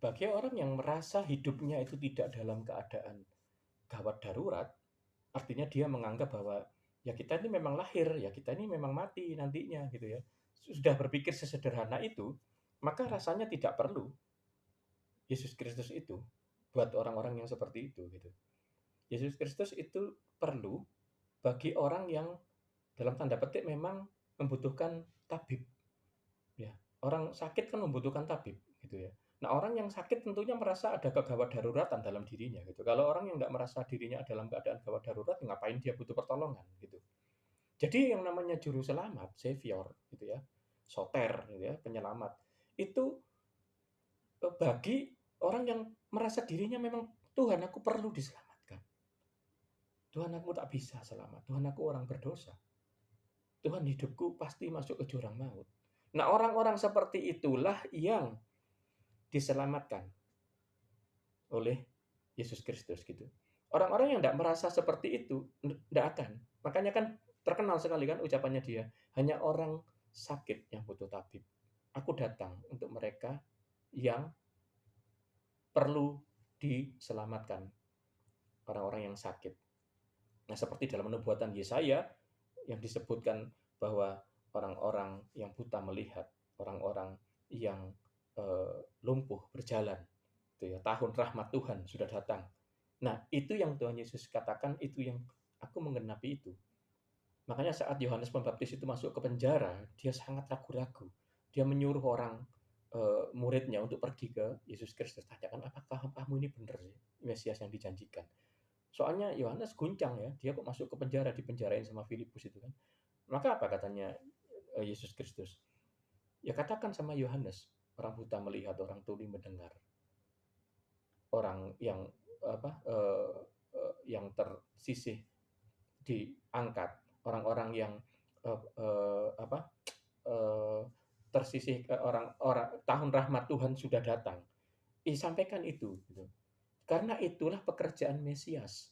bagi orang yang merasa hidupnya itu tidak dalam keadaan gawat darurat, artinya dia menganggap bahwa, ya kita ini memang lahir, ya kita ini memang mati nantinya gitu ya. Sudah berpikir sesederhana itu, maka rasanya tidak perlu Yesus Kristus itu buat orang-orang yang seperti itu gitu. Yesus Kristus itu perlu bagi orang yang dalam tanda petik memang membutuhkan tabib ya. Orang sakit kan membutuhkan tabib gitu ya. Nah, orang yang sakit tentunya merasa ada kegawat daruratan dalam dirinya gitu. Kalau orang yang nggak merasa dirinya dalam keadaan gawat darurat, ya ngapain dia butuh pertolongan gitu. Jadi yang namanya juru selamat, savior gitu ya, soter gitu ya, penyelamat, itu, bagi orang yang merasa dirinya memang, "Tuhan aku perlu diselamatkan. Tuhan aku tak bisa selamat. Tuhan aku orang berdosa. Tuhan hidupku pasti masuk ke jurang maut." Nah, orang-orang seperti itulah yang diselamatkan oleh Yesus Kristus gitu. Orang-orang yang tidak merasa seperti itu, ndak akan. Makanya kan terkenal sekali kan ucapannya dia, "Hanya orang sakit yang butuh tabib. Aku datang untuk mereka yang perlu diselamatkan, orang-orang yang sakit." Nah, seperti dalam nubuatan Yesaya yang disebutkan bahwa orang-orang yang buta melihat, orang-orang yang, lumpuh berjalan, gitu ya, tahun rahmat Tuhan sudah datang. Nah, itu yang Tuhan Yesus katakan, itu yang aku menggenapi itu. Makanya saat Yohanes Pembaptis itu masuk ke penjara, dia sangat ragu-ragu. Dia menyuruh orang, muridnya untuk pergi ke Yesus Kristus, tanyakan, "Apakah kamu ini benar sih, Mesias yang dijanjikan?" Soalnya Yohanes guncang ya, dia kok masuk ke penjara, dipenjarain sama Filipus itu kan. Maka apa katanya, Yesus Kristus? Ya katakan sama Yohanes, orang buta melihat, orang tuli mendengar, orang yang apa, yang tersisih diangkat, orang-orang yang, apa, eee, tersisih, orang tahun rahmat Tuhan sudah datang. Sampaikan itu gitu. Karena itulah pekerjaan Mesias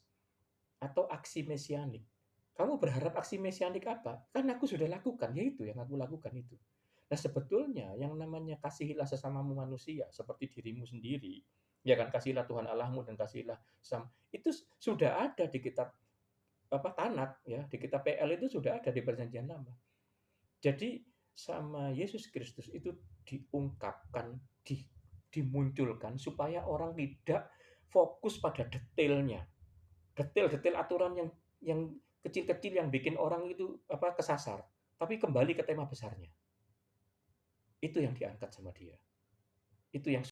atau aksi mesianik. Kamu berharap aksi mesianik apa? Kan aku sudah lakukan, yaitu yang aku lakukan itu. Nah, sebetulnya yang namanya kasihilah sesamamu manusia seperti dirimu sendiri, ya kan, kasihilah Tuhan Allahmu dan kasihilah itu sudah ada di kitab apa, Tanakh ya, di kitab PL itu sudah ada di Perjanjian Lama. Jadi sama Yesus Kristus itu diungkapkan, dimunculkan supaya orang tidak fokus pada detailnya. Detail-detail aturan yang kecil-kecil yang bikin orang itu apa, kesasar, tapi kembali ke tema besarnya. Itu yang diangkat sama dia. Itu yang